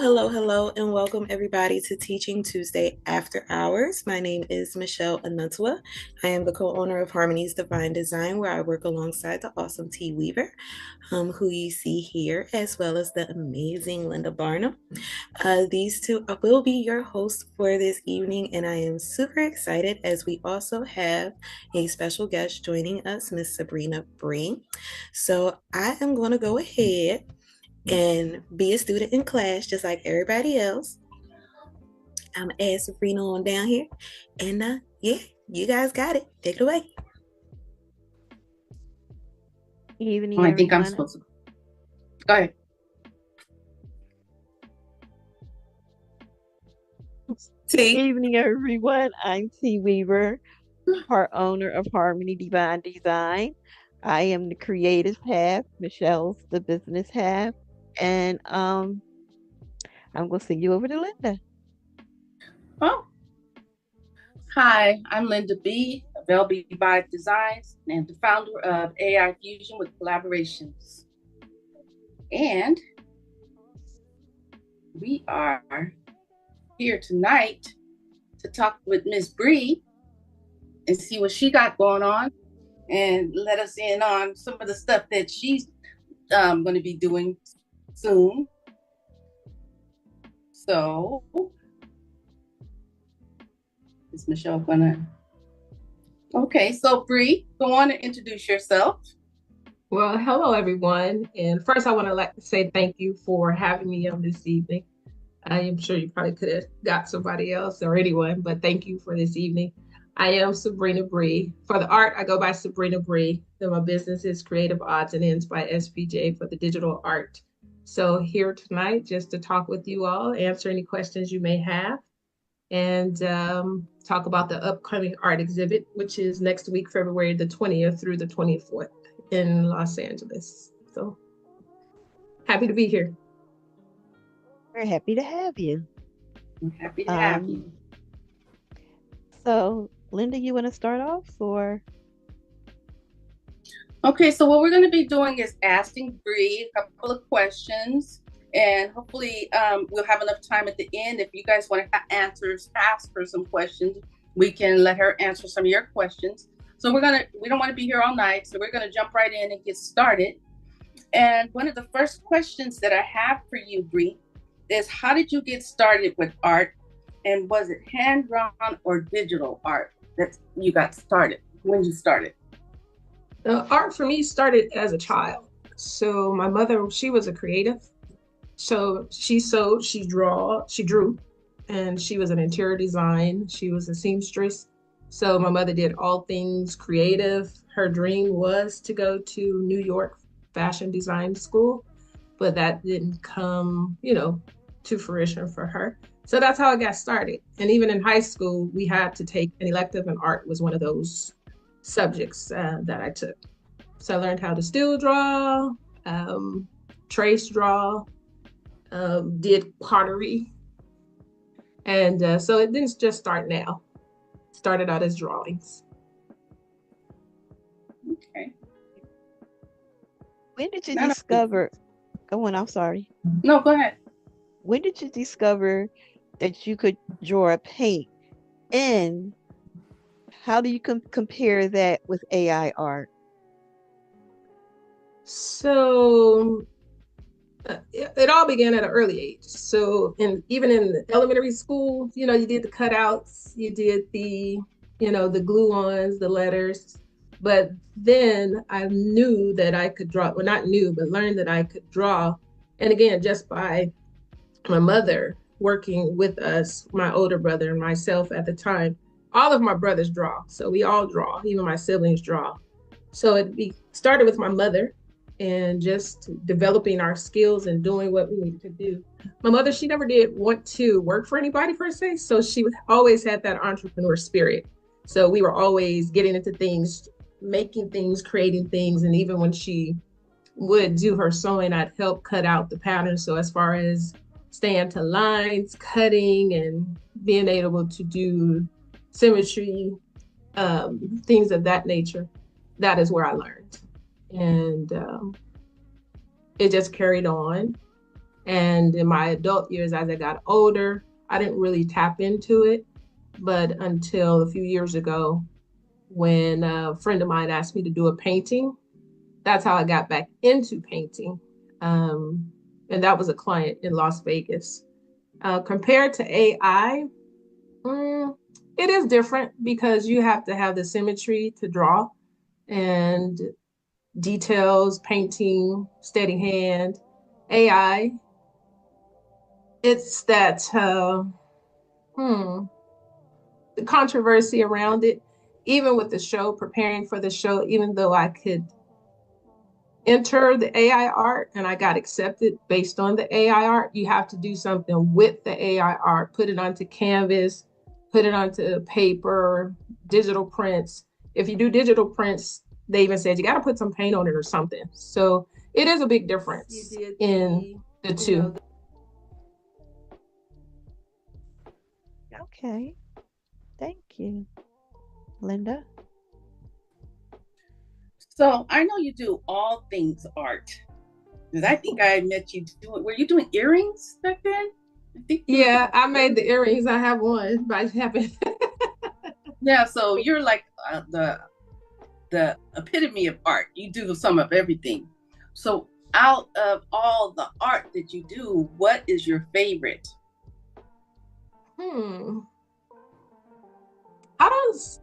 Hello, and welcome everybody to Teaching Tuesday After Hours. My name is Michelle Anantua. I am the co-owner of Harmony's Divine Design, where I work alongside the awesome T Weaver, who you see here, as well as the amazing Linda Barnum. These two will be your hosts for this evening, and I am super excited as we also have a special guest joining us, Miss Sabrina Bree. So I am going to go ahead and be a student in class just like everybody else. I'm gonna add Sabrina on down here. And yeah, you guys got it. Take it away. Evening, I think I'm everyone. supposed to. Go ahead. T. Evening, everyone. I'm T Weaver, part owner of Harmony Divine Design. I am the creative half. Michelle's the business half, and I'm gonna send you over to Linda. Oh, hi, I'm Linda B. of LB by Designs and the founder of AI Fusion with Collaborations. And we are here tonight to talk with Miss Bree and see what she got going on and let us in on some of the stuff that she's going to be doing soon. So, is Michelle gonna? Okay, so Bree, go on and introduce yourself. Well, hello everyone. And first I want to say thank you for having me on this evening. I am sure you probably could have got somebody else or anyone, but thank you for this evening. I am Sabrina Bree. For the art, I go by Sabrina Bree. Then my business is Creative Odds and Ends by SPJ for the digital art. So here tonight, just to talk with you all, answer any questions you may have, and talk about the upcoming art exhibit, which is next week, February the 20th through the 24th in Los Angeles. So happy to be here. We're happy to have you. I'm happy to have you. So, Linda, you want to start off, or? Okay, so what we're going to be doing is asking Bree a couple of questions, and hopefully we'll have enough time at the end. If you guys want to ask her some questions, we can let her answer some of your questions. So we don't want to be here all night, so we're going to jump right in and get started. And one of the first questions that I have for you, Bree, is how did you get started with art? And was it hand-drawn or digital art that you got started when you started? Art for me started as a child. So my mother, she was a creative. So she sewed, she drew, and she was an interior design. She was a seamstress. So my mother did all things creative. Her dream was to go to New York fashion design school, but that didn't come, to fruition for her. So that's how it got started. And even in high school, we had to take an elective, and art was one of those subjects that I took. So I learned how to still draw, trace draw, did pottery. And so it didn't just start now. It started out as drawings. Okay. When did you discover? Oh, I'm sorry. No, go ahead. When did you discover that you could draw a paint? And how do you compare that with AI art? So it all began at an early age. So even in elementary school, you did the cutouts, you did the glue-ons, the letters. But then I knew that I could draw. Well, not knew, but learned that I could draw. And again, just by my mother working with us, my older brother and myself at the time, all of my brothers draw. So we all draw, even my siblings draw. So it started with my mother and just developing our skills and doing what we needed to do. My mother, she never did want to work for anybody per se. So she always had that entrepreneur spirit. So we were always getting into things, making things, creating things. And even when she would do her sewing, I'd help cut out the patterns. So as far as staying to lines, cutting, and being able to do symmetry, things of that nature, that is where I learned. And it just carried on. And in my adult years, as I got older, I didn't really tap into it. But until a few years ago, when a friend of mine asked me to do a painting, that's how I got back into painting. Um, and that was a client in Las Vegas. Compared to AI, it is different because you have to have the symmetry to draw and details, painting, steady hand. AI, it's that the controversy around it. Even with the show, preparing for the show, even though I could enter the AI art and I got accepted based on the AI art, you have to do something with the AI art, put it onto canvas, put it onto paper, digital prints. If you do digital prints, they even said you got to put some paint on it or something. So it is a big difference in the two. Okay. Thank you. Linda? So I know you do all things art. Because I think I met you doing, were you doing earrings back then? I think you were Yeah, doing I made earrings. the earrings. I have one, but I haven't. Yeah, so you're like the epitome of art. You do some of everything. So out of all the art that you do, what is your favorite? Hmm.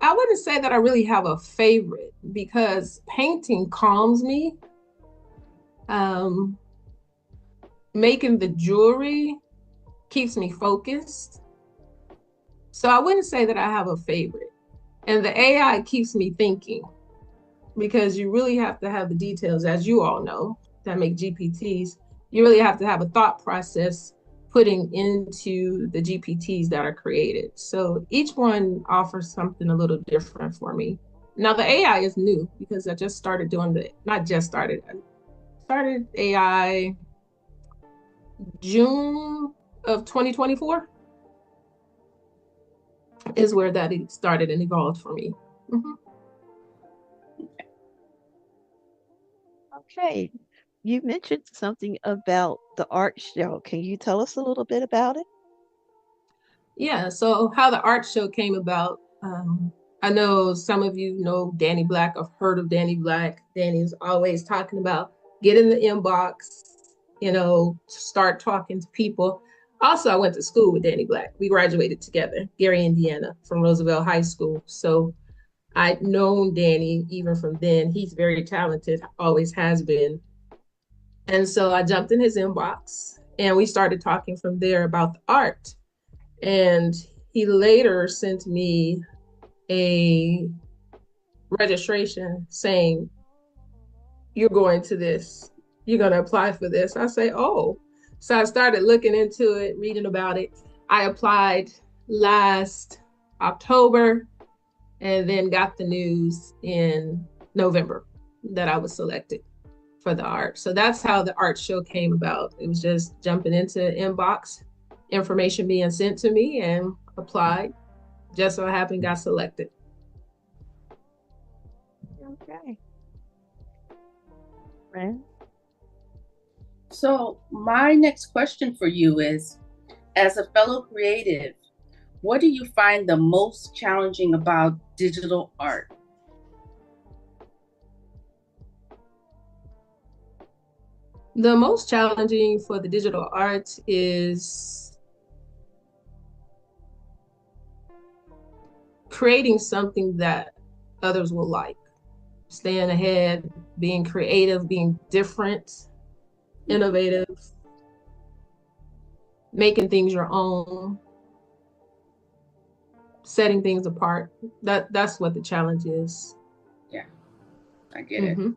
I wouldn't say that I really have a favorite because painting calms me. Um, Making the jewelry keeps me focused. So I wouldn't say that I have a favorite. And the AI keeps me thinking because you really have to have the details, as you all know, that make GPTs. You really have to have a thought process putting into the GPTs that are created. So each one offers something a little different for me. Now the AI is new because I just started doing not just started, I started AI June of 2024 is where that started and evolved for me. Mhm. Okay. You mentioned something about the art show. Can you tell us a little bit about it? Yeah, so how the art show came about. I know some of you know Danny Black. I've heard of Danny Black. Danny's always talking about get in the inbox, start talking to people. Also, I went to school with Danny Black. We graduated together, Gary, Indiana, from Roosevelt High School. So I'd known Danny even from then. He's very talented, always has been. And so I jumped in his inbox and we started talking from there about the art. And he later sent me a registration saying, you're going to this, you're going to apply for this. I say, oh. So I started looking into it, reading about it. I applied last October and then got the news in November that I was selected for the art. So that's how the art show came about. It was just jumping into inbox, information being sent to me and applied. Just so happened got selected. Okay. Friend? So my next question for you is, as a fellow creative, what do you find the most challenging about digital art? The most challenging for the digital art is creating something that others will like, staying ahead, being creative, being different, innovative, making things your own, setting things apart. That's what the challenge is. Yeah, I get it. Mm-hmm.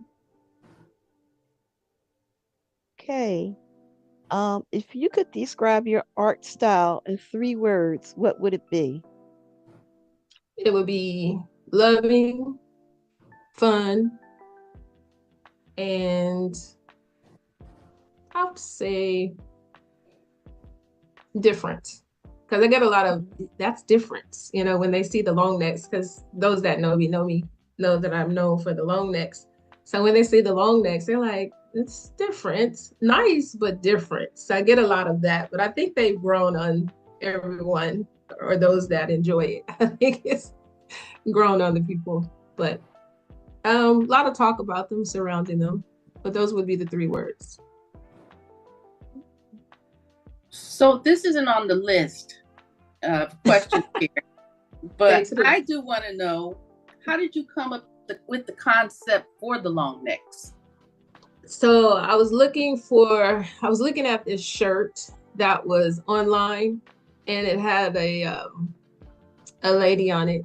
Okay. If you could describe your art style in 3 words, what would it be? It would be loving, fun, and I would say different. Because I get a lot of that's different, when they see the long necks, because those that know me know that I'm known for the long necks. So when they see the long necks, they're like, It's different, nice, but different. So I get a lot of that, but I think they've grown on everyone or those that enjoy it. I think it's grown on the people, but a lot of talk about them surrounding them, but those would be the three words. So this isn't on the list of questions here, but I do want to know, how did you come up with the concept for the long necks? So I was looking at this shirt that was online, and it had a lady on it,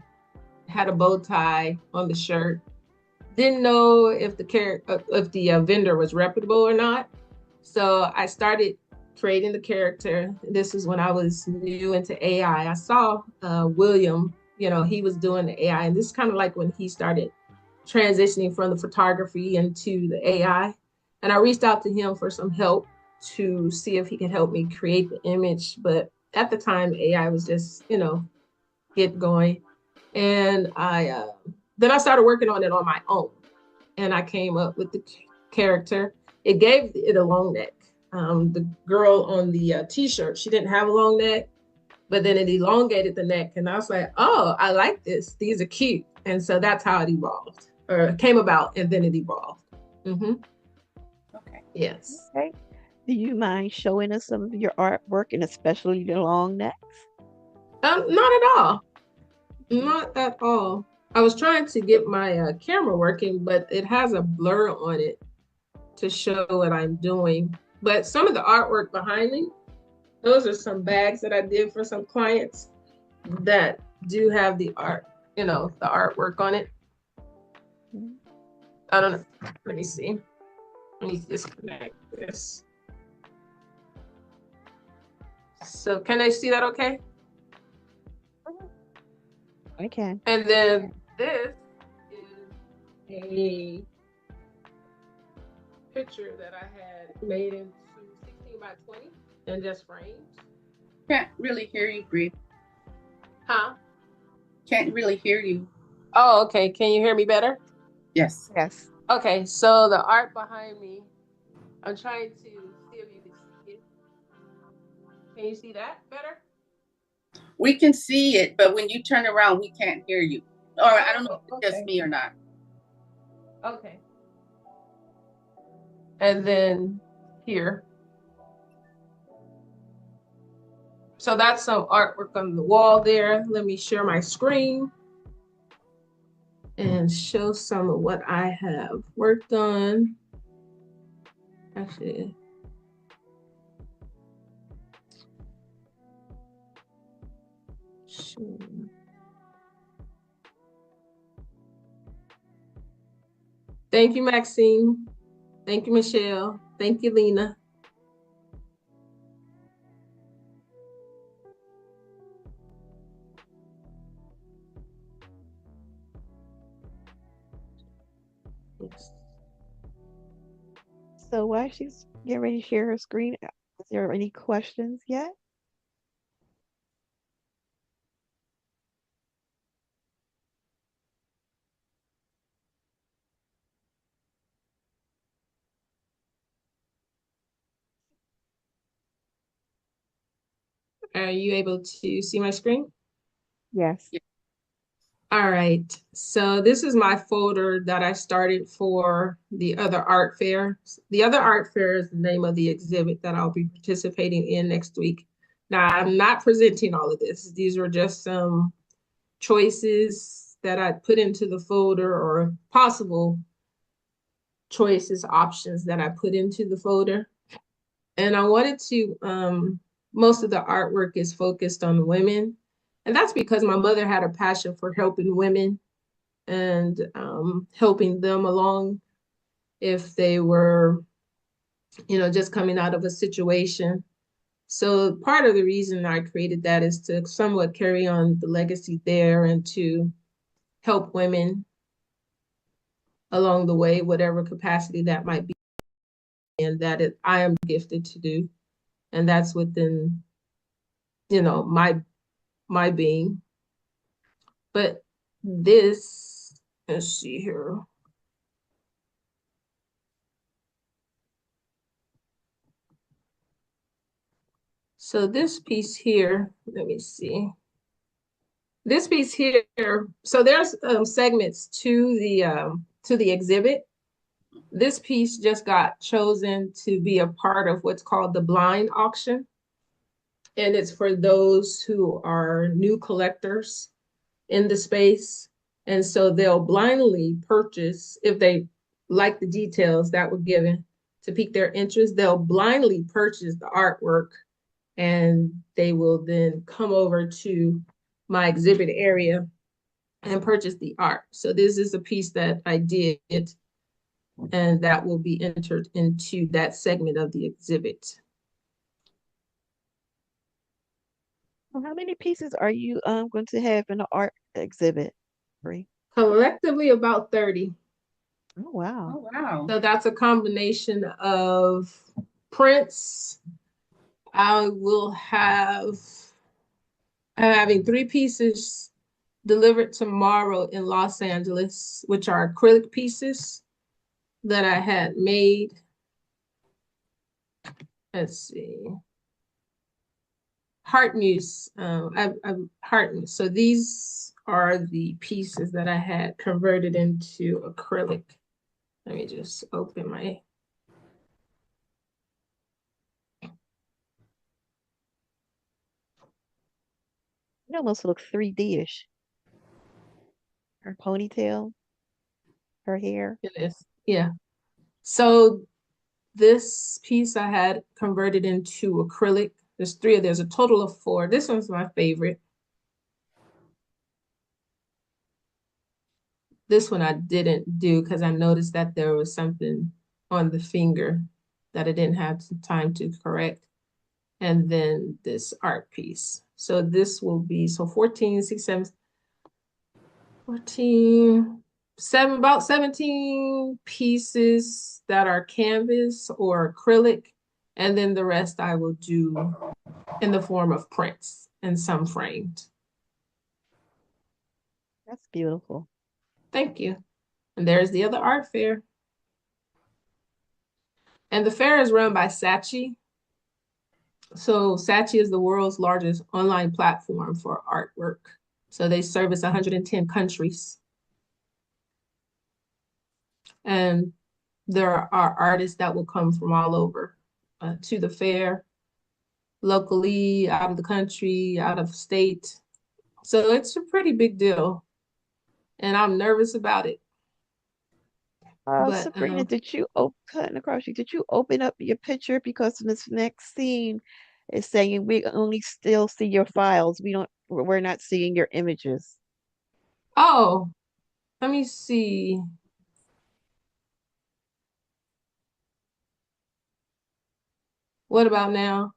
had a bow tie on the shirt. Didn't know if the vendor was reputable or not. So I started creating the character. This is when I was new into AI. I saw William, he was doing the AI, and this is kind of like when he started transitioning from the photography into the AI. And I reached out to him for some help to see if he could help me create the image. But at the time, AI was just, get going. And then I started working on it on my own. And I came up with the character. It gave it a long neck. The girl on the t-shirt, she didn't have a long neck, but then it elongated the neck. And I was like, oh, I like this. These are cute. And so that's how it evolved, or came about, and then it evolved. Mm-hmm. Okay. Yes. Okay. Do you mind showing us some of your artwork and especially the long necks? Not at all. Not at all. I was trying to get my camera working, but it has a blur on it to show what I'm doing. But some of the artwork behind me, those are some bags that I did for some clients that do have the art, the artwork on it. I don't know. Let me see. Let me disconnect this. So can I see that okay? I can. And then this is a picture that I had made into 16 by 20 and just framed. Can't really hear you, Bree. Huh? Can't really hear you. Oh, okay. Can you hear me better? Yes. Yes. Okay, so the art behind me, I'm trying to see if you can see it. Can you see that better? We can see it, but when you turn around, we can't hear you. Or I don't know if it's just me or not. Okay. And then here. So that's some artwork on the wall there. Let me share my screen and show some of what I have worked on. Actually, sure. Thank you, Maxine. Thank you, Michelle. Thank you, Lena. Yes. So while she's getting ready to share her screen, is there any questions yet? Are you able to see my screen? Yes. All right, so this is my folder that I started for the other art fair. The other art fair is the name of the exhibit that I'll be participating in next week. Now, I'm not presenting all of this. These were just some choices that I put into the folder, or possible choices, options that I put into the folder. And I wanted to, most of the artwork is focused on women. And that's because my mother had a passion for helping women and helping them along if they were, just coming out of a situation. So part of the reason I created that is to somewhat carry on the legacy there and to help women along the way, whatever capacity that might be, and I am gifted to do. And that's within, my being. But this, let's see here. So this piece here, let me see. This piece here, so there's segments to the exhibit. This piece just got chosen to be a part of what's called the blind auction. And it's for those who are new collectors in the space. And so they'll blindly purchase, if they like the details that were given to pique their interest, they'll blindly purchase the artwork and they will then come over to my exhibit area and purchase the art. So this is a piece that I did, and that will be entered into that segment of the exhibit. Well, how many pieces are you going to have in the art exhibit, Bree? Collectively, about 30. Oh, wow. Oh, wow. So that's a combination of prints. I'm having 3 pieces delivered tomorrow in Los Angeles, which are acrylic pieces that I had made. Let's see. Heart muse. Heart muse. So these are the pieces that I had converted into acrylic. Let me just open my. It almost looks 3D-ish. Her ponytail, her hair. It is. Yeah. So this piece I had converted into acrylic. There's a total of 4. This one's my favorite. This one I didn't do because I noticed that there was something on the finger that I didn't have time to correct. And then this art piece. So this will be, so 14, 6, 7, 14, 7, about 17 pieces that are canvas or acrylic. And then the rest I will do in the form of prints and some framed. That's beautiful. Thank you. And there's the other art fair. And the fair is run by Saatchi. So Saatchi is the world's largest online platform for artwork. So they service 110 countries. And there are artists that will come from all over to the fair, locally, out of the country, out of state. So it's a pretty big deal. And I'm nervous about it. But Sabrina, did you cutting across you? Did you open up your picture because this next scene is saying we only still see your files. We're not seeing your images. oh, let me see. What about now?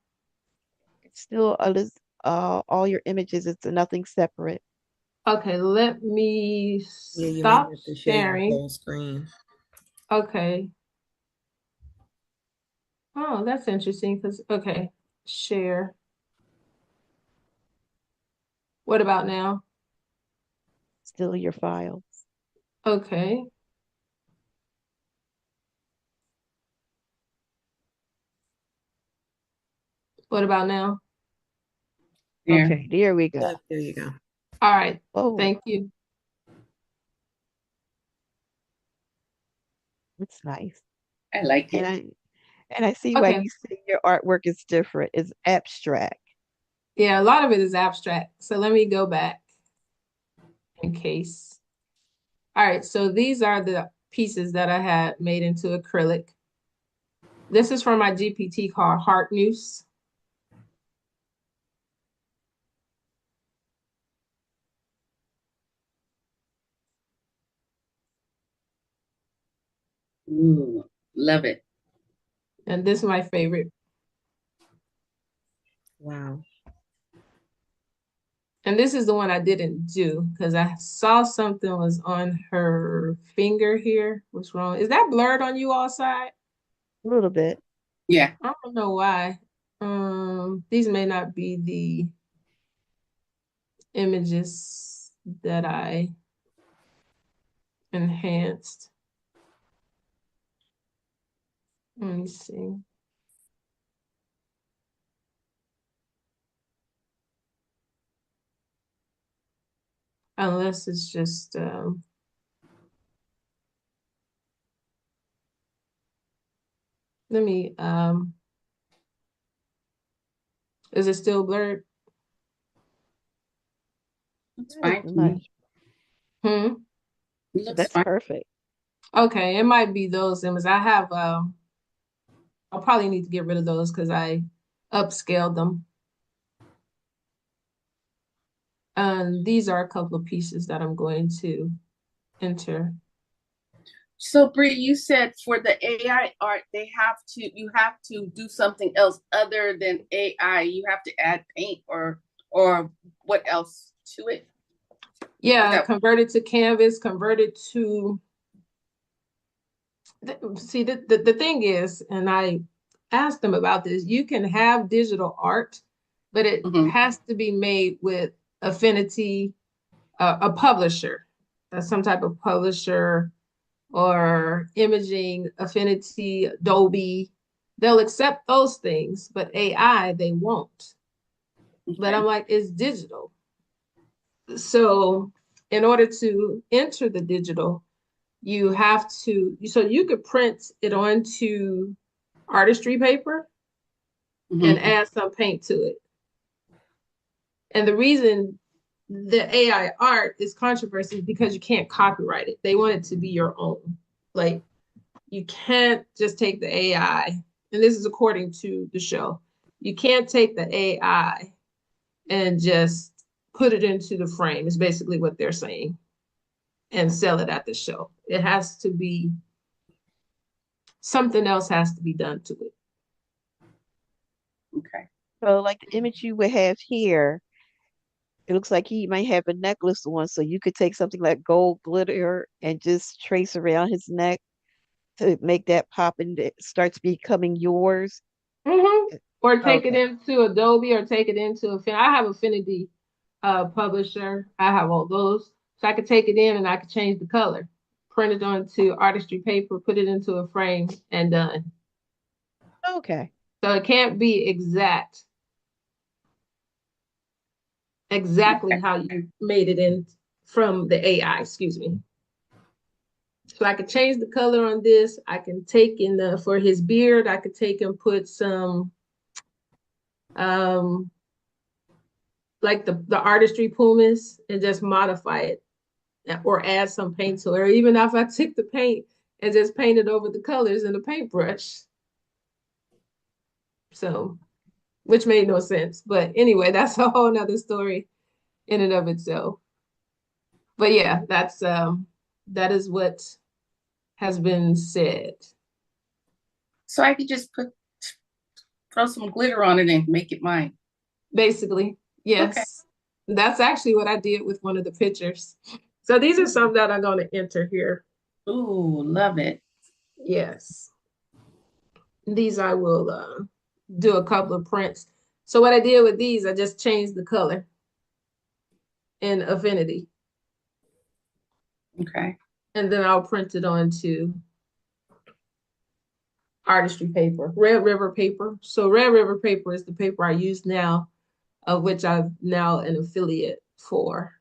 It's still a list, all your images. It's nothing separate. Okay, let me Yeah, you might stop have to share your sharing. whole screen. Okay. Oh, that's interesting because, okay, share. What about now? Still your files. Okay. What about now? Yeah, Okay, there we go. Yep, there you go. All right. Oh, Thank you. it's nice. I like And it. I see why Okay. you say your artwork is different. It's abstract. Yeah, a lot of it is abstract. So let me go back in case. All right. So these are the pieces that I had made into acrylic. This is from my GPT called Heart Muse. Ooh, love it. And this is my favorite. Wow. And this is the one I didn't do because I saw something was on her finger here. What's wrong? Is that blurred on you all side? A little bit. Yeah. I don't know why. These may not be the images that I enhanced. Let me see. unless it's just let me is it still blurred? Looks That is fine to me. much. Hmm. Looks That's fine. perfect. Okay, it might be those images. I have I'll probably need to get rid of those because I upscaled them. These are a couple of pieces that I'm going to enter. So Bree, you said for the AI art, you have to do something else other than AI. You have to add paint or what else to it? Is Yeah, that convert it to canvas, convert it to see the thing is, and I asked them about this, you can have digital art, but it Mhm. has to be made with affinity, a publisher, some type of publisher or imaging affinity, Adobe. They'll accept those things, but AI, they won't. But I'm Okay. like, it's digital. So in order to enter the digital, you have to, so you could print it onto artistry paper and Mhm. add some paint to it. And the reason the AI art is controversy is because you can't copyright it. They want it to be your own. Like you can't just take the AI, and this is according to the show. You can't take the AI and just put it into the frame, is basically what they're saying, and sell it at the show. It has to be something else has to be done to it. Okay. So, like the image you would have here, it looks like he might have a necklace on. So you could take something like gold glitter and just trace around his neck to make that pop, and it starts becoming yours. Mm-hmm. Or take it Okay. into Adobe or take it into I have Affinity publisher. I have all those. So I could take it in and I could change the color, print it onto artistry paper, put it into a frame, and done. Okay. So it can't be exactly Okay. how you made it in from the AI, excuse me. So I could change the color on this. I can take in the for his beard, I could take and put some um like the artistry pumice and just modify it or add some paint to it. Or even if I took the paint and just painted over the colors in a paintbrush. So, which made no sense. But anyway, that's a whole nother story in and of itself. But yeah, that is what has been said. So I could just throw some glitter on it and make it mine. Basically, Okay. yes. That's actually what I did with one of the pictures. So these are some that I'm going to enter here. Ooh, love it. Yes. These I will do a couple of prints. So what I did with these, I just changed the color in Affinity, Okay. and then I'll print it onto artistry paper, Red River paper. So Red River paper is the paper I use now, of which I'm now an affiliate for.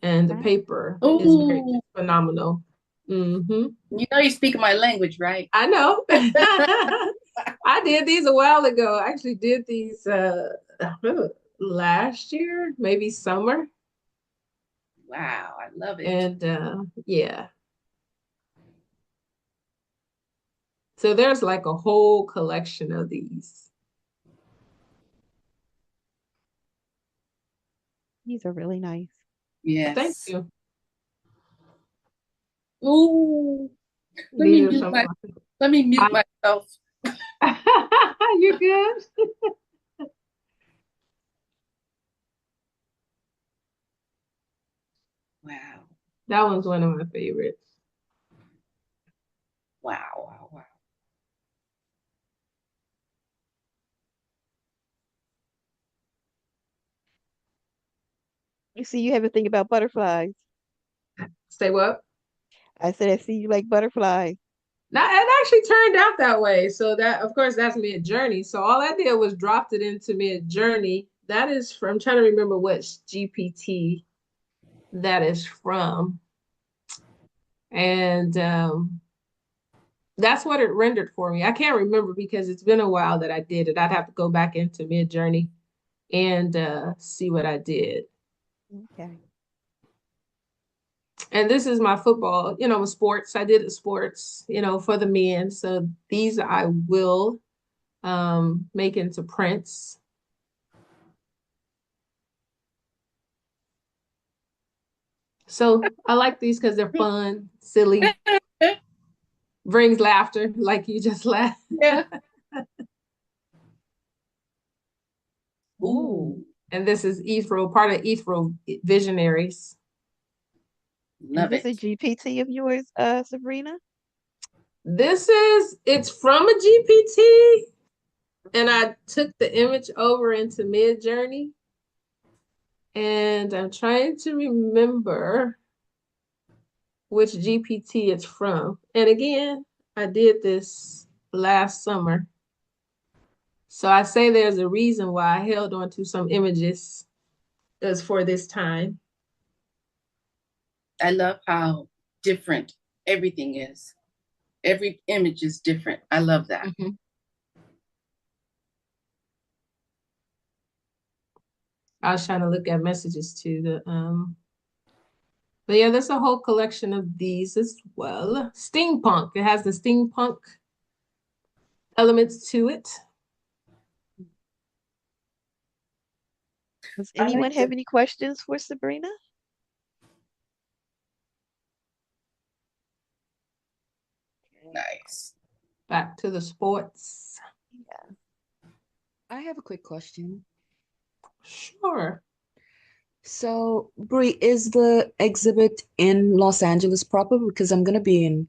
And the Okay. paper is very Ooh, phenomenal. Mm-hmm. you know you speak my language, right? I know. I did these a while ago. I actually did these last year, maybe summer. Wow, I love it. And yeah, so there's like a whole collection of these. These are really nice. Thank Yes. you. Ooh, let These me are mute some of my my let me mute I myself. you're good. Wow. That one's one of my favorites. Wow, wow, wow. You see, you have a thing about butterflies. Say what? I said, I see you like butterflies. Now, it actually turned out that way. So that, of course, that's Mid Journey. So all I did was dropped it into Mid Journey. That is from, I'm trying to remember which GPT. that is from. And that's what it rendered for me. I can't remember because it's been a while that I did it. I'd have to go back into Midjourney and see what I did. Okay. And this is my football, sports. I did the sports, for the men. So these I will make into prints. So I like these because they're fun, silly, brings laughter, like you just laughed. Yeah. Ooh. Ooh, And this is Ephro, part of Ephro Visionaries. Is love this a it. GPT of yours, Sabrina? It's from a GPT, and I took the image over into Midjourney, and I'm trying to remember which GPT it's from. And again, I did this last summer. So I say there's a reason why I held on to some images as for this time. I love how different everything is. Every image is different. I love that. Mhm. I was trying to look at messages too. But yeah, there's a whole collection of these as well. Steampunk. It has the steampunk elements to it. Does I anyone like have the any questions for Sabrina? nice. Back to the sports. Yeah. I have a quick question. Sure. So, Bree, is the exhibit in Los Angeles proper? Because I'm going to be in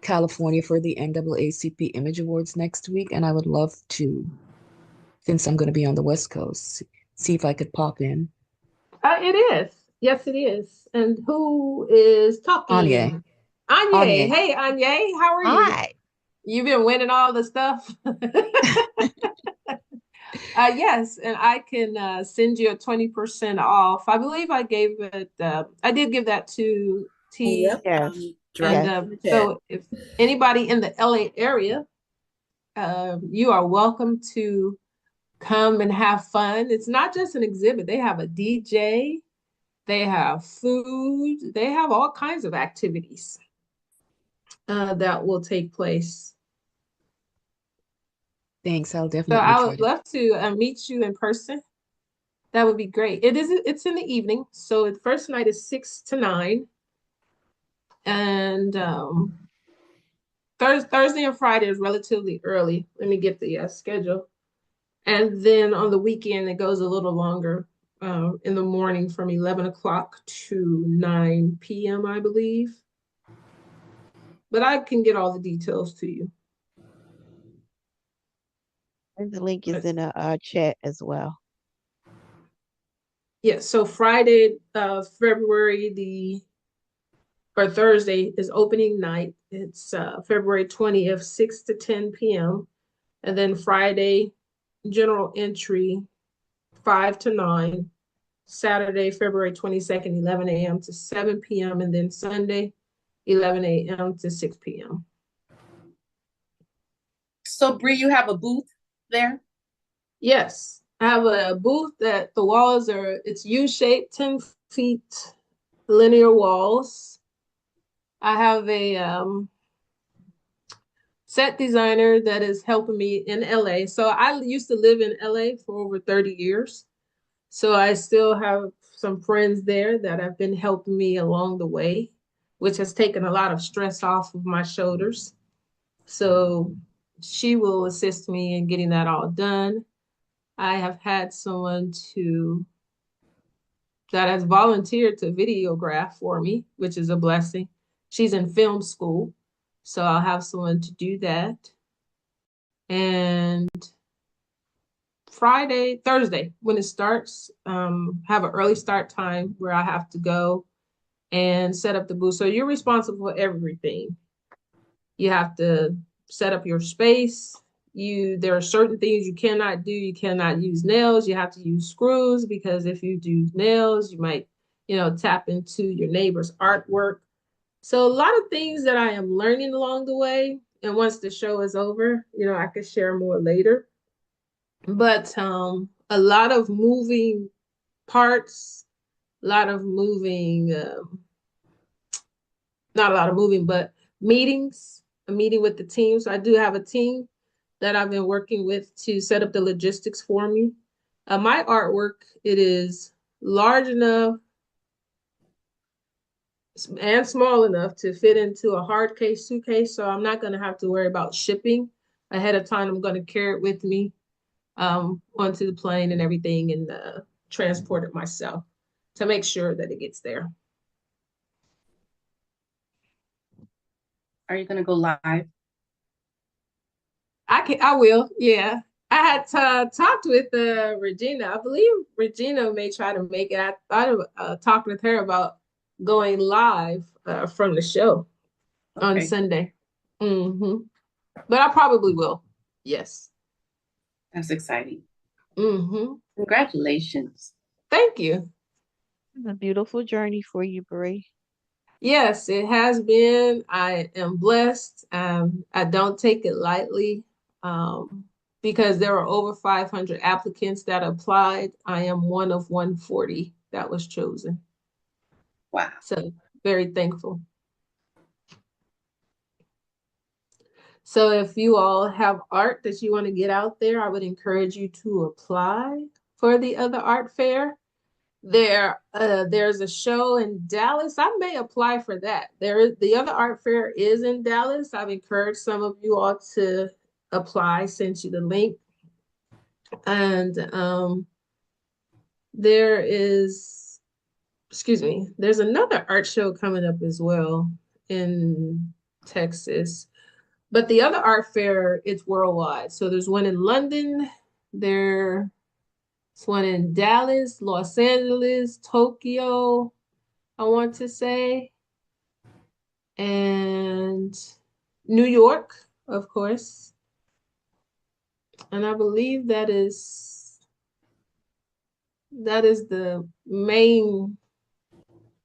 California for the NAACP Image Awards next week, and I would love to, since I'm going to be on the West Coast, see if I could pop in. It is. Yes, it is. And who is Anya, talking? Anya. Anya, Hey, Anya. How are you? hi. You've been winning all the stuff. Yes, and I can send you a 20% off. I believe I did give that to T. Yep. Yes. Drop And Yes. it in the chat. so if anybody in the LA area, you are welcome to come and have fun. It's not just an exhibit, they have a DJ, they have food, they have all kinds of activities that will take place. Thanks, I'll So definitely I try would to. love to meet you in person. That would be great. It's in the evening. So the first night is 6 to 9. And Thursday and Friday is relatively early. Let me get the schedule. And then on the weekend, it goes a little longer in the morning from 11 o'clock to 9 p.m., I believe. But I can get all the details to you. And the link is But in a chat as well. yeah, so Friday, Thursday is opening night. It's February 20th, 6 to 10 p.m. And then Friday, general entry, 5 to 9. Saturday, February 22nd, 11 a.m. to 7 p.m. And then Sunday, 11 a.m. to 6 p.m. So Bree, you have a booth there? Yes, I have a booth that the walls it's U-shaped, 10 feet linear walls. I have a set designer that is helping me in LA. So I used to live in LA for over 30 years. So I still have some friends there that have been helping me along the way, which has taken a lot of stress off of my shoulders. So she will assist me in getting that all done. I have had someone that has volunteered to videograph for me, which is a blessing. She's in film school, so I'll have someone to do that. And Thursday, when it starts, have an early start time where I have to go and set up the booth. So you're responsible for everything. You have to set up your space. There are certain things you cannot do. You cannot use nails. You have to use screws because if you do nails, you might tap into your neighbor's artwork. So a lot of things that I am learning along the way. And once the show is over, I could share more later. But a lot of moving parts, a lot of moving, not a lot of moving, but meetings, a meeting with the team. So I do have a team that I've been working with to set up the logistics for me. My artwork, it is large enough and small enough to fit into a hard case suitcase. So I'm not going to have to worry about shipping ahead of time. I'm going to carry it with me onto the plane and everything and transport it myself to make sure that it gets there. Are you going to go live? I will, yeah. I had talked with Regina. I believe Regina may try to make it. I thought of talking with her about going live from the show on Sunday. Mm-hmm. But I probably will. Yes. That's exciting. Mm-hmm. Congratulations. Thank you. It's a beautiful journey for you, Bree. Yes, it has been. I am blessed. I don't take it lightly because there were over 500 applicants that applied. I am one of 140 that was chosen. Wow. So very thankful. So if you all have art that you want to get out there, I would encourage you to apply for the other art fair. There's a show in Dallas. I may apply for that. The other art fair is in Dallas. I've encouraged some of you all to apply, sent you the link. And there's another art show coming up as well in Texas. But the other art fair, it's worldwide. So there's one in London, there's one in Dallas, Los Angeles, Tokyo, I want to say, and New York, of course. And I believe that is the main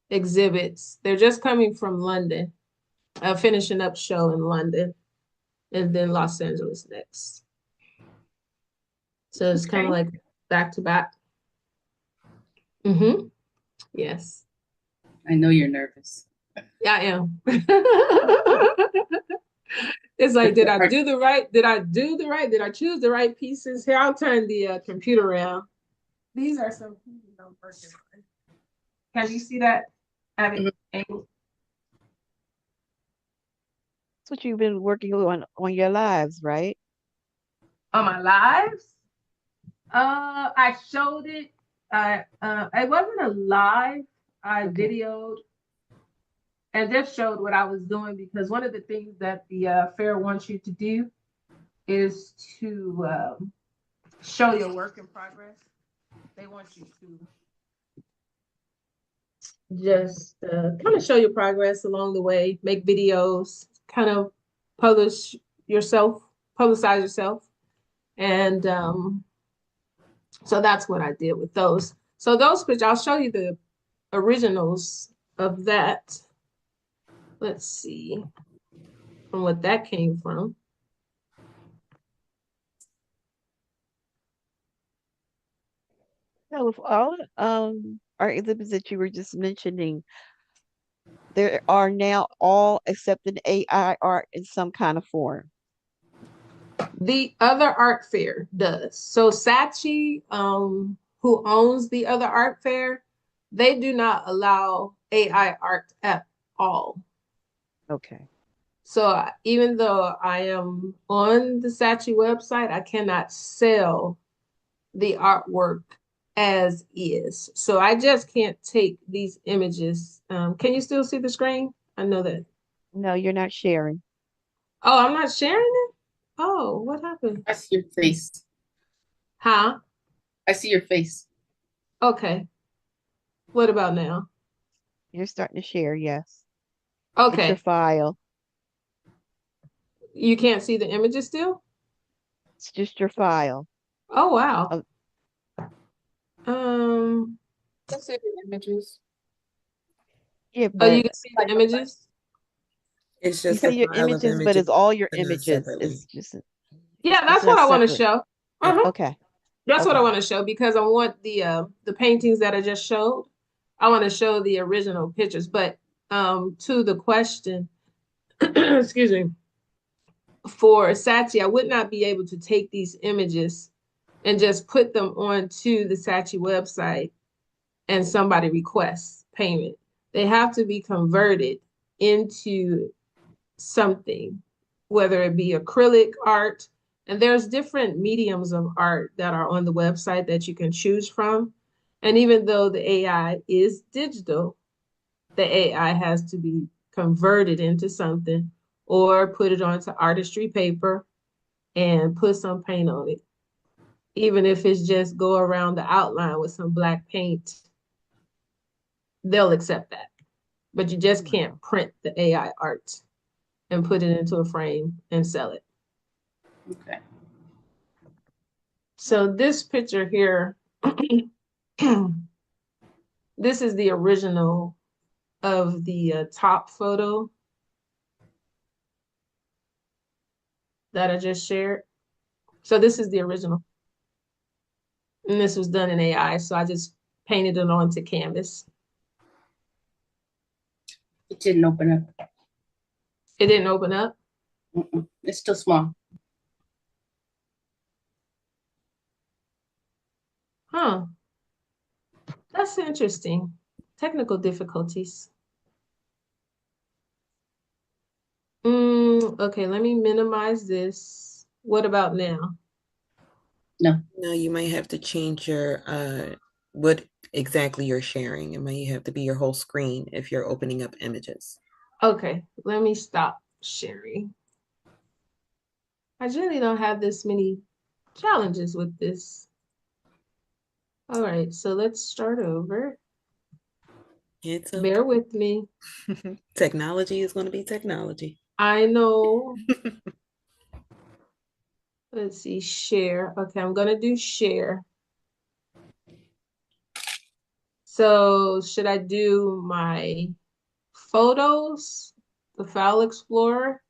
exhibits. They're just coming from London, finishing up show in London, and then Los Angeles next. So it's kind of like back to back. Mm-hmm. Yes. I know you're nervous. Yeah, I am. It's like, did I do the right? Did I do the right? Did I choose the right pieces? Here, I'll turn the computer around. These are some pieces I'm working on. Can you see that? That's what you've been working on your lives, right? On my lives? I showed it. It wasn't a live. I videoed and just showed what I was doing because one of the things that the fair wants you to do is to show your work in progress. They want you to just kind of show your progress along the way, make videos, kind of publicize yourself. And so that's what I did with those. So those pictures, I'll show you the originals of that. Let's see from what that came from. So with all our exhibits that you were just mentioning, there are now all accepted AI art in some kind of form. The other art fair does. So Saatchi, who owns the other art fair, they do not allow AI art at all. Okay. So even though I am on the Saatchi website, I cannot sell the artwork as is. So I just can't take these images. Can you still see the screen? I know that. No, you're not sharing. Oh, I'm not sharing it? Oh, what happened? I see your face. Huh? I see your face. Okay. What about now? You're starting to share, yes. It's your Okay. file. You can't see the images still? It's just your file. Oh, wow. Of Um, let's see the images. Yeah, Oh, you but can see the images? It's you just a see your file of images, but images, it's all your but not images. separately. Yeah, It's that's what not I want to separate. show. Okay. Uh-huh. Okay. That's what I Okay. want to show because I want the paintings that I just showed. I want to show the original pictures. But to the question, excuse me, for Saatchi, I would not be able to take these images and just put them onto the Saatchi website and somebody requests payment. They have to be converted into something, whether it be acrylic art, and there's different mediums of art that are on the website that you can choose from. And even though the AI is digital, the AI has to be converted into something or put it onto artistry paper and put some paint on it. Even if it's just go around the outline with some black paint, they'll accept that. But you just can't print the AI art and put it into a frame and sell it. Okay. So this picture here, this is the original of the top photo that I just shared. So this is the original. And this was done in AI. So I just painted it onto canvas. It didn't open up. It didn't open up. It's still small. Huh. That's interesting. Technical difficulties. Okay, let me minimize this. What about now? No. Now you might have to change your what exactly you're sharing. It might have to be your whole screen if you're opening up images. Okay, let me stop sharing. I generally don't have this many challenges with this. All right, so let's start over. It's okay. Bear with me. Technology is going to be technology. I know. Let's see, share. Okay, I'm gonna do share. So should I do my photos, the file explorer?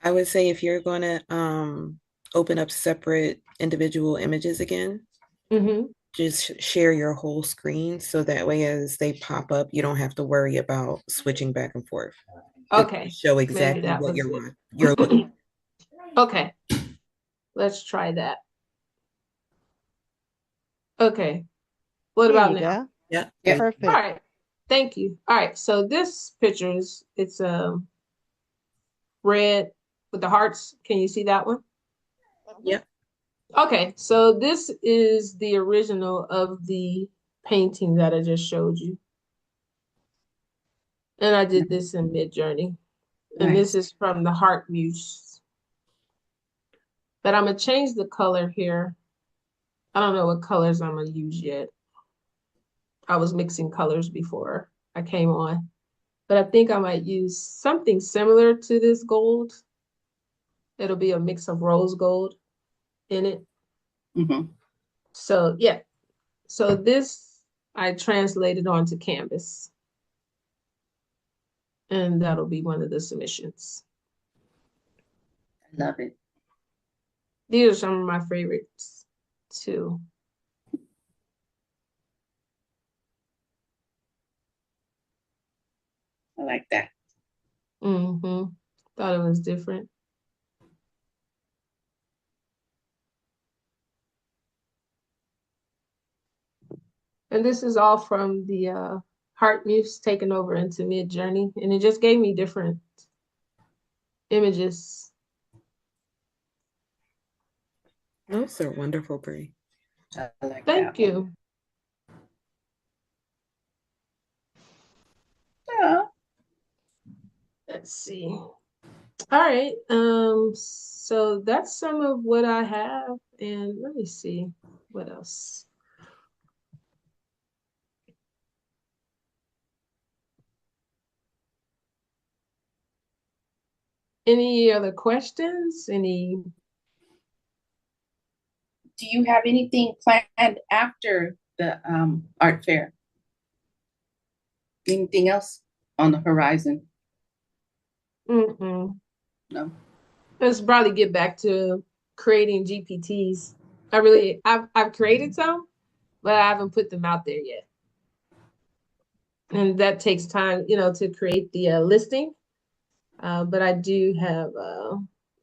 I would say if you're going to open up separate individual images again, Mm-hmm. just share your whole screen so that way as they pop up, you don't have to worry about switching back and forth. It will Okay, show maybe exactly that what was you're it. on. You're looking. Okay, let's try that. Okay, what There about you now? go. Yeah. Yep. All Perfect. right, thank you. All right, so this picture is it's red with the hearts. Can you see that one? Yep. Okay, so this is the original of the painting that I just showed you. And I did this in Mid-Journey. And this Nice. is from the Heart Muse. But I'm gonna change the color here. I don't know what colors I'm gonna use yet. I was mixing colors before I came on. But I think I might use something similar to this gold. It'll be a mix of rose gold in it. Mm-hmm. So yeah, so this I translated onto canvas. And that'll be one of the submissions. I love it. These are some of my favorites too. I like that. Mm-hmm. Thought it was different. And this is all from the Heart Muse taken over into Mid Journey, and it just gave me different images. Those are wonderful, Bree. I like that Thank one. you. Yeah. Let's see. All right. So that's some of what I have, and let me see what else. Any other questions? Any? Do you have anything planned after the art fair? Anything else on the horizon? Mm-mm. No. Let's probably get back to creating GPTs. I've created some, but I haven't put them out there yet. And that takes time, to create the listing. But I do have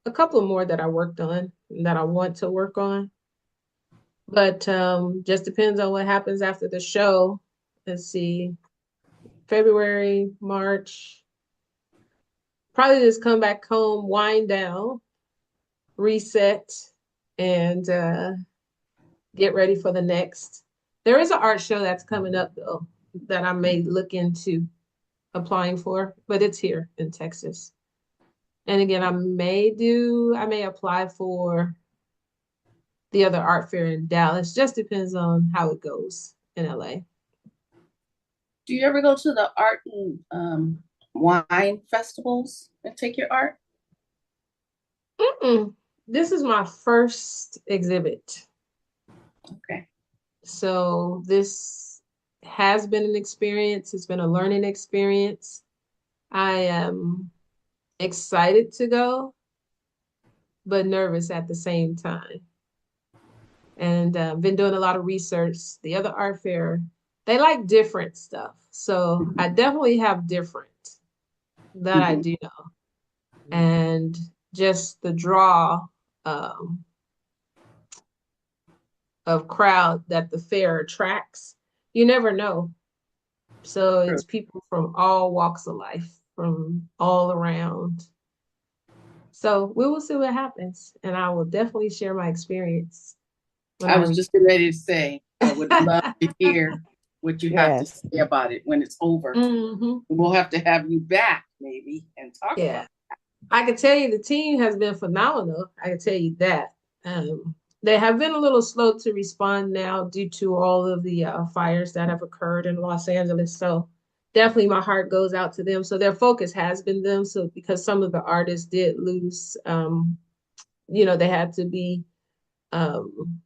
a couple more that I worked on that I want to work on. But just depends on what happens after the show. Let's see, February, March. Probably just come back home, wind down, reset, and get ready for the next. There is an art show that's coming up though that I may look into applying for, but it's here in Texas. And again, I may apply for the other art fair in Dallas. Just depends on how it goes in LA. Do you ever go to the art and wine festivals and take your art? Mm-mm. This is my first exhibit. Okay. So this has been an experience. It's been a learning experience. I am excited to go, but nervous at the same time. And been doing a lot of research. The other art fair, they like different stuff. So I definitely have different that I Mm-hmm. do know. And just the draw um, of crowd that the fair attracts, you never know. So True. it's people from all walks of life, from all around. So we will see what happens. And I will definitely share my experience when I I was return. just ready to say, I would love to hear what you have to Yes. say about it when it's over. Hmm. We'll have to have you back maybe and talk Yeah. about I can tell you the team has been phenomenal. I can tell you that. They have been a little slow to respond now due to all of the fires that have occurred in Los Angeles. So definitely my heart goes out to them. So their focus has been them. So because some of the artists did lose, they had to be um,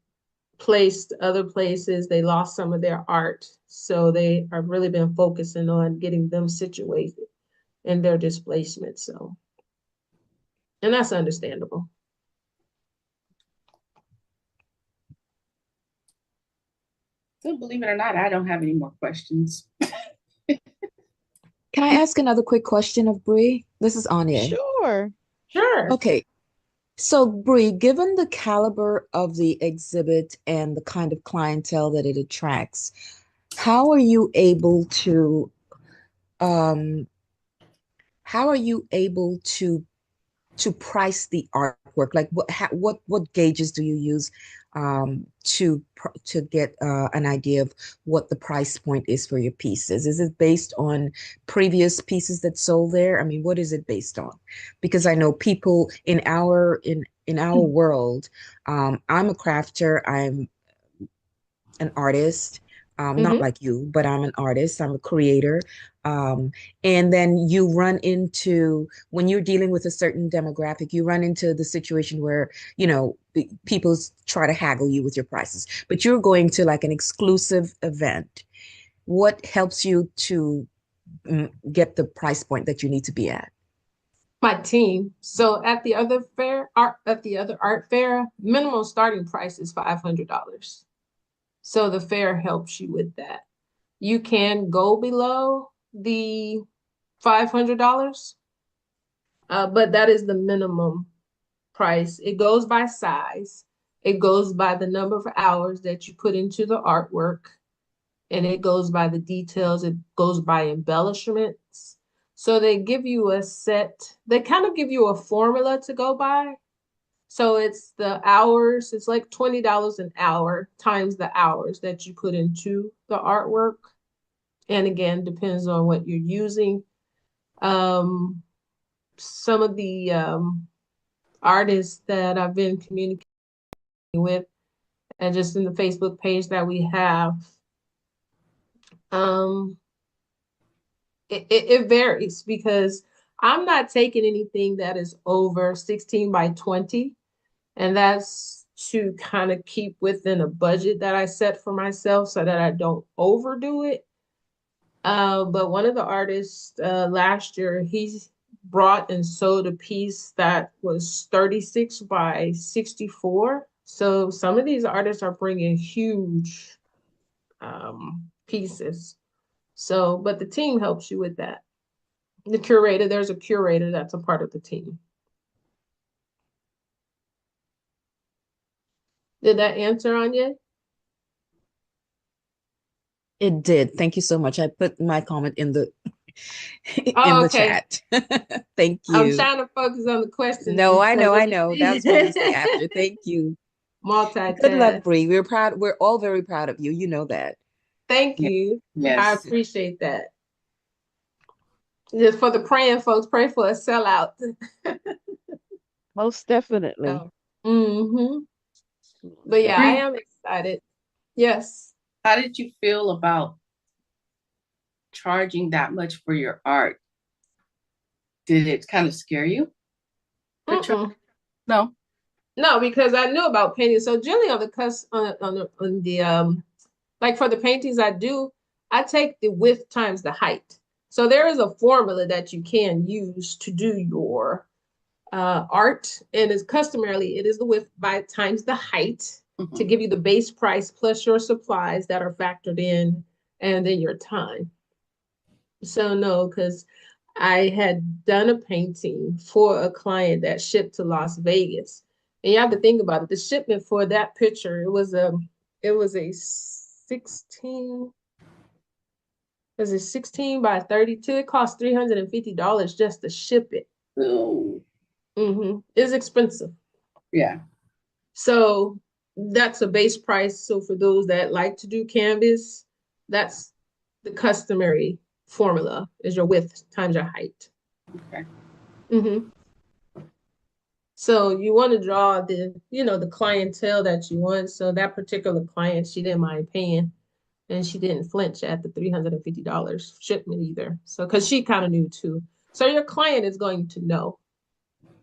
placed other places. They lost some of their art. So they have really been focusing on getting them situated in their displacement. So, and that's understandable. it. So believe it or not, I don't have any more questions. Can I ask another quick question of Bree? This is Anya. Sure. Sure. Okay, so Bree, given the caliber of the exhibit and the kind of clientele that it attracts, how are you able to um, how are you able to price the artwork? Like what gauges do you use to get an idea of what the price point is for your pieces? Is it based on previous pieces that sold there? I mean, what is it based on? Because I know people in our world, I'm a crafter, I'm an artist, not Hmm. like you, but I'm an artist, I'm a creator. Um, and then you run into, when you're dealing with a certain demographic, you run into the situation where, people try to haggle you with your prices, but you're going to like an exclusive event. What helps you to get the price point that you need to be at? My team. So at the other art fair, minimum starting price is $500. So the fair helps you with that. You can go below the $500, but that is the minimum price. It goes by size. It goes by the number of hours that you put into the artwork, and it goes by the details. It goes by embellishments. So they give you a set, they kind of give you a formula to go by. So it's the hours, it's like $20 an hour times the hours that you put into the artwork. And again, depends on what you're using. Um, some of the artists that I've been communicating with, and just in the Facebook page that we have, um, it varies because I'm not taking anything that is over 16 by 20. And that's to kind of keep within a budget that I set for myself so that I don't overdo it. But one of the artists last year, he brought and sold a piece that was 36 by 64. So some of these artists are bringing huge pieces. So, but the team helps you with that. The curator, there's a curator that's a part of the team. Did that answer on you? It did. Thank you so much. I put my comment in the in Oh, the okay. chat. Thank I'm you. trying to focus on the questions No, I instead. know, Let I me know. That's what I'm saying see. after. Thank you. Good luck, Multitask. Bree. We're proud. We're all very proud of you. You know that. Thank Yeah. you. I Yes. appreciate that. Just for the praying folks, pray for a sellout. Most definitely. So, hmm Most but yeah, I Bree, definitely. am excited. Yes. how did you feel about charging that much for your art? Did it kind of scare you for Mm-mm. charging? No. No, because I knew about painting. So generally on the like for the paintings I do, I take the width times the height. So there is a formula that you can use to do your art, and it's customarily it is the width by times the height to Mhm. give you the base price plus your supplies that are factored in, and then your time. So no, because I had done a painting for a client that shipped to Las Vegas. And you have to think about it. The shipment for that picture, it was a 16 by 32. It cost $350 just to ship it. Ooh, It's expensive. yeah. So that's a base price. So for those that like to do canvas, that's the customary formula is your width times your height. Okay. hmm So you want to draw the clientele that you want. So that particular client, she didn't mind paying, and she didn't flinch at the $350 shipment either. So because she kind of knew too. So your client is going to know,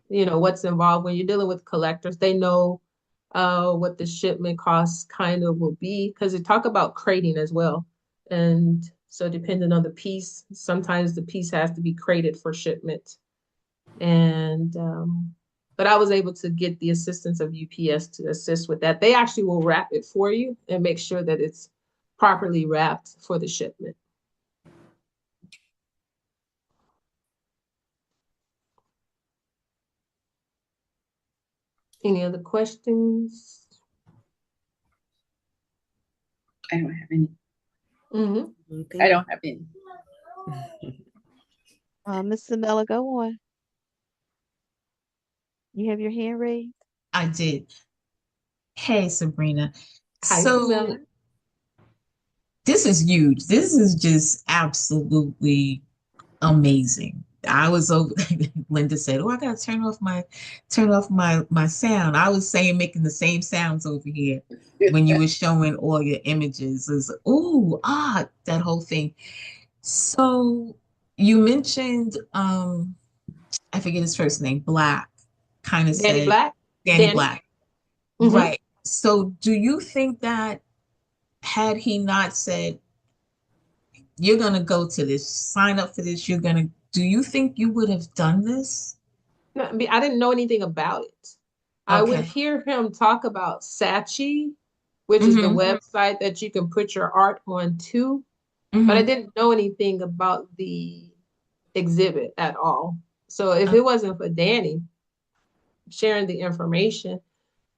what's involved when you're dealing with collectors. They know what the shipment costs kind of will be because they talk about crating as well. And so depending on the piece, sometimes the piece has to be crated for shipment. And but I was able to get the assistance of UPS to assist with that. They actually will wrap it for you and make sure that it's properly wrapped for the shipment. Any other questions? I don't have any. Mm-hmm. I don't have any. Miss Samela, go on. You have your hand raised? I did. Hey, Sabrina. Hi, So Samantha. this is huge. This is just absolutely amazing. I was over, Linda said, "Oh, I gotta turn off my sound." I was saying making the same sounds over here when you were showing all your images. Is ooh, that whole thing. So you mentioned I forget his first name, Black, kind of Danny said Black. Danny Danny. Black. Mm-hmm. Right. So do you think that had he not said, you're going to go to this, sign up for this, do you think you would have done this? No, I mean, I didn't know anything about it. I would Okay. hear him talk about Sachi, which is the Mm-hmm. website that you can put your art on too, but I Mm-hmm. didn't know anything about the exhibit at all. So if it wasn't for Danny sharing the information,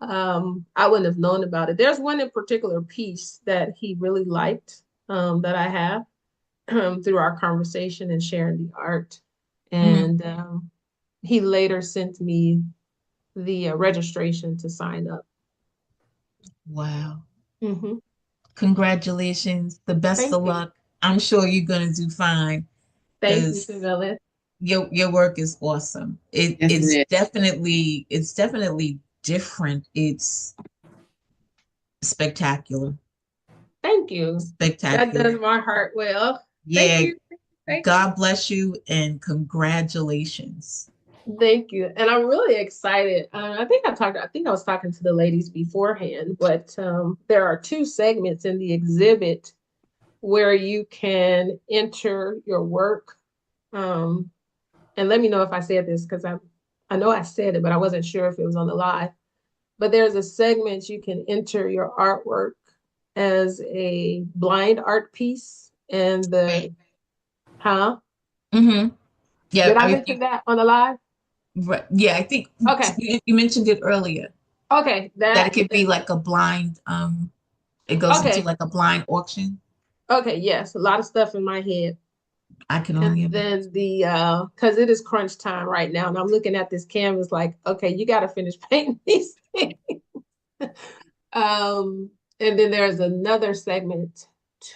I wouldn't have known about it. There's one in particular piece that he really liked that I have through our conversation and sharing the art. Mm-hmm. And he later sent me the registration to sign up. Wow. hmm Congratulations. The best Thank of you. luck. I'm sure you're going to do fine Thank you, because Savella. your work is awesome. It Yes, it's it is. definitely different. It's spectacular. Thank you. That does Spectacular. my heart well. Thank Yeah, you. Thank you. God bless you and congratulations. Thank you. And I'm really excited. I think I was talking to the ladies beforehand, but there are two segments in the exhibit where you can enter your work. Um, and let me know if I said this because I know I said it, but I wasn't sure if it was on the live. But there's a segment you can enter your artwork as a blind art piece. And Right. huh? Mm-hmm. Yeah, Did I I mention think that on the live? right. Yeah, I think Okay. you mentioned it earlier Okay. that it could be like a blind it goes into Okay. like a blind auction. Okay. Yes. A lot of stuff in my head. I can only And imagine. then because it is crunch time right now, and I'm looking at this canvas like, okay, you got to finish painting these things. Um, and then there's another segment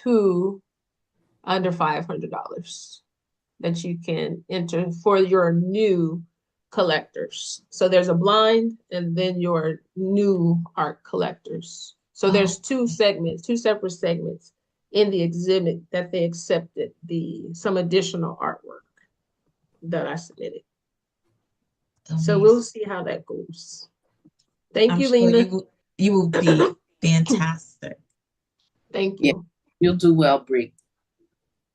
to under $500 that you can enter for your new collectors. So there's a blind and then your new art collectors. So Oh, there's two segments, two separate segments in the exhibit that they accepted some additional artwork that I submitted. So we'll amazing. see how that goes. Thank I'm you, sure Lena. you will be fantastic. Thank Yeah, you. you'll do well, Bree.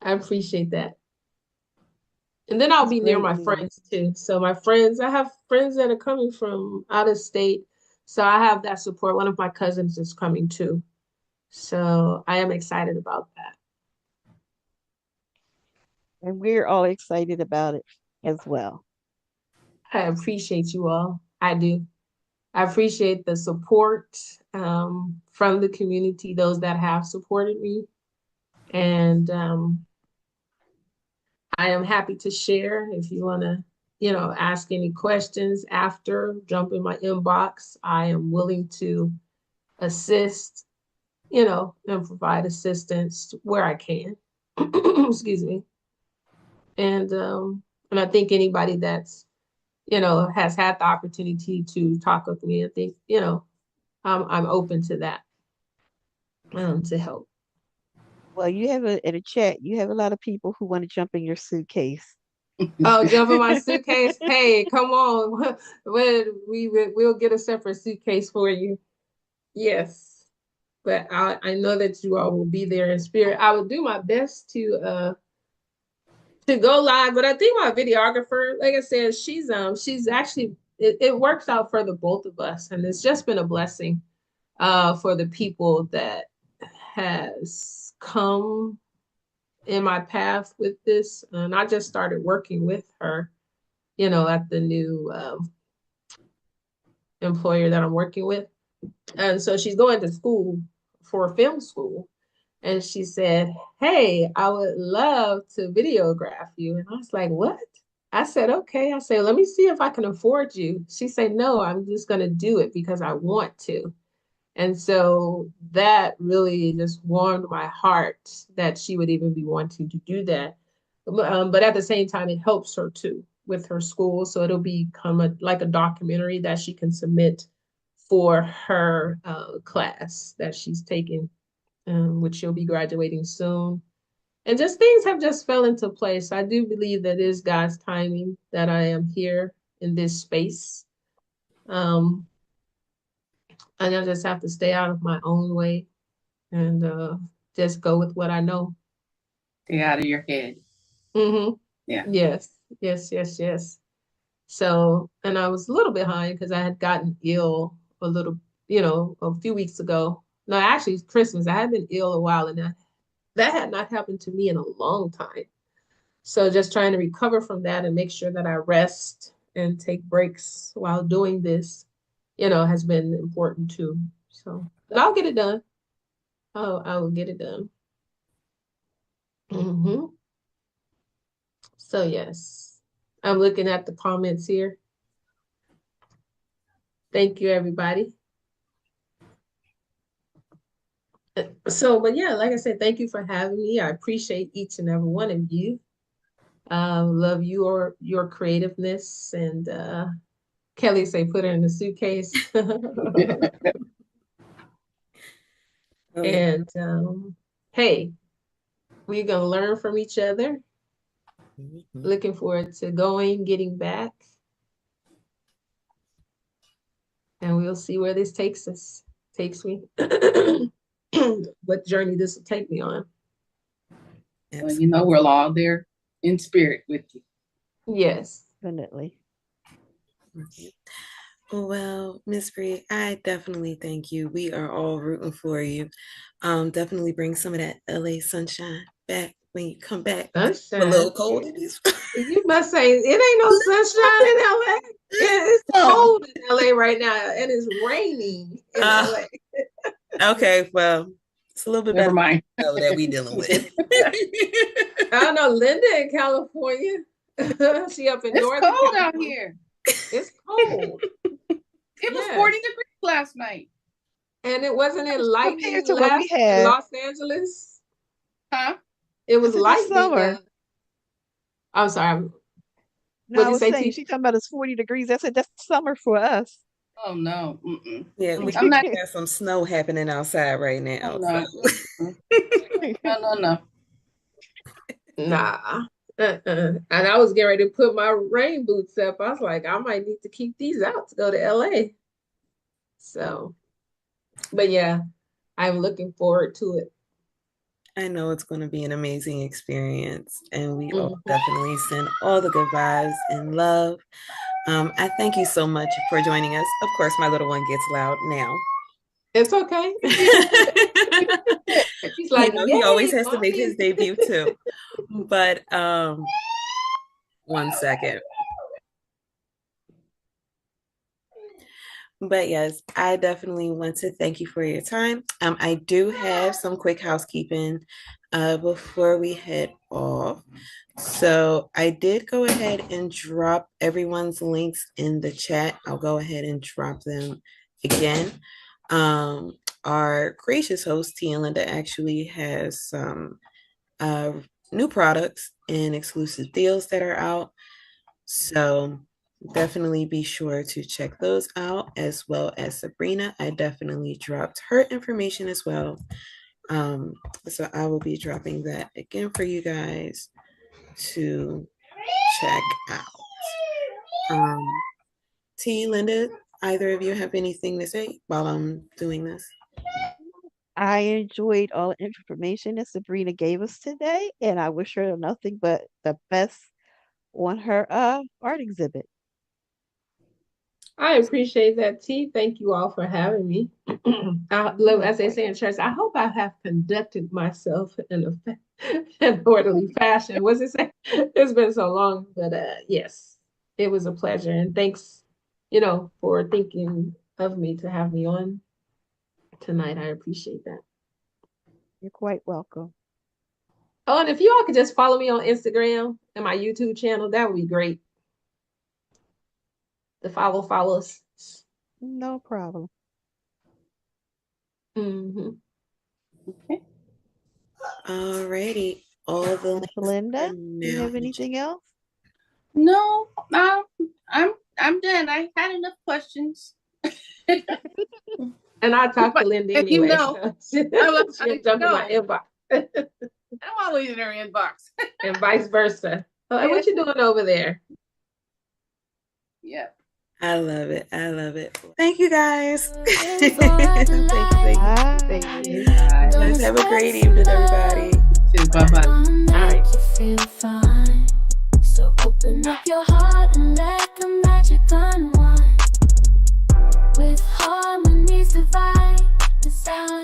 I appreciate that. And then I'll That's be near great, my Lena. friends too. So my friends, I have friends that are coming from out of state. So I have that support. One of my cousins is coming too. So I am excited about that. And we're all excited about it as well. I appreciate you all. I do. I appreciate the support from the community, those that have supported me. And I am happy to share if you want to, ask any questions after, jump in my inbox. I am willing to assist, and provide assistance where I can. Excuse me. And I think anybody that's, has had the opportunity to talk with me, I think, I'm open to that, to help. Well, you have in a chat, you have a lot of people who want to jump in your suitcase. Oh, jump in my suitcase. Hey, come on. We'll get a separate suitcase for you. Yes. But I know that you all will be there in spirit. I will do my best to go live, but I think my videographer, like I said, she's actually it works out for the both of us, and it's just been a blessing for the people that has come in my path with this. And I just started working with her, at the new employer that I'm working with. And so she's going to school for film school. And she said, "Hey, I would love to videograph you." And I was like, "What?" I said, "Okay." I said, "Let me see if I can afford you." She said, "No, I'm just going to do it because I want to." And so that really just warmed my heart that she would even be wanting to do that. But at the same time, it helps her too with her school. So it'll become like a documentary that she can submit for her class that she's taking, which she'll be graduating soon. And just things have just fell into place. I do believe that it is God's timing that I am here in this space. Um, and I just have to stay out of my own way and just go with what I know. Stay out of your head. Mm-hmm. Yeah. Yes, yes, yes, yes. So, and I was a little behind because I had gotten ill a few weeks ago. No, actually, it's Christmas. I had been ill a while, and that had not happened to me in a long time. So, just trying to recover from that and make sure that I rest and take breaks while doing this, has been important too. So, but I'll get it done. Oh, I will get it done. Hmm. So, yes, I'm looking at the comments here. Thank you, everybody. So, but yeah, like I said, thank you for having me. I appreciate each and every one of you. Love your creativeness, and Kelly say put her in the suitcase. Oh, yeah. And hey, we're gonna learn from each other. Mhm. Looking forward to getting back, and we'll see where this takes me. What journey this will take me on. Well, you know, we're all there in spirit with you. Yes. Definitely. Absolutely. Well, Miss Bree, I definitely thank you. We are all rooting for you. Definitely bring some of that LA sunshine back when you come back. It's a little Sunshine. cold in this. You must say it ain't no sunshine in LA. It's cold in LA right now, and it's raining in LA. Okay, well, it's a little bit Never better mind. that we dealing with. I don't know, Linda in California. She up in It's Northern cold California. out here. It's cold. It was Yes. 40 degrees last night. And it wasn't it lightning Compared to what we in had. Los Angeles? Huh? It was This is lightning. summer. I'm sorry. No, What I did you was say, saying T? she's talking about it's 40 degrees. I said that's summer for us. Oh no. Mm-mm. Yeah, we I'm not. got some snow happening outside right Oh now. no. So. No. Nah. And I was getting ready to put my rain boots up. I was like, I might need to keep these out to go to LA. So, but yeah, I'm looking forward to it. I know it's going to be an amazing experience, and we all Mhm. definitely send all the good vibes and love. I thank you so much for joining us. Of course, my little one gets loud now. It's okay. She's like, He always yay, has to make his mommy. debut too. But one second. But yes, I definitely want to thank you for your time. I do have some quick housekeeping before we head off. So I did go ahead and drop everyone's links in the chat. I'll go ahead and drop them again. Our gracious host, Tia and Linda, actually has some new products and exclusive deals that are out. So definitely be sure to check those out, as well as Sabrina. I definitely dropped her information as well. So I will be dropping that again for you guys to check out. T, Linda, either of you have anything to say while I'm doing this? I enjoyed all the information that Sabrina gave us today, and I wish her nothing but the best on her art exhibit. I appreciate that, T. Thank you all for having me. As they say in church, I hope I have conducted myself in an orderly fashion. What's it say? It's been so long, but yes, it was a pleasure. And thanks, for thinking of me to have me on tonight. I appreciate that. You're quite welcome. Oh, and if you all could just follow me on Instagram and my YouTube channel, that would be great. The follow us. No problem. Mm-hmm. Okay. Alrighty. All the links Linda, are do you now have anything else? No, I'm done. I had enough questions. And I talk to Linda And you anyway. know, She'll jump in my inbox. I'm always in her inbox. And vice versa. What you doing over there? Yeah. I love it. I love it. Thank you guys. Bye. Thank you. Guys, have a great evening, everybody. Bye-bye. All right. Feel fine. So open up your heart and let the magic unwind. With harmonies divine, the sound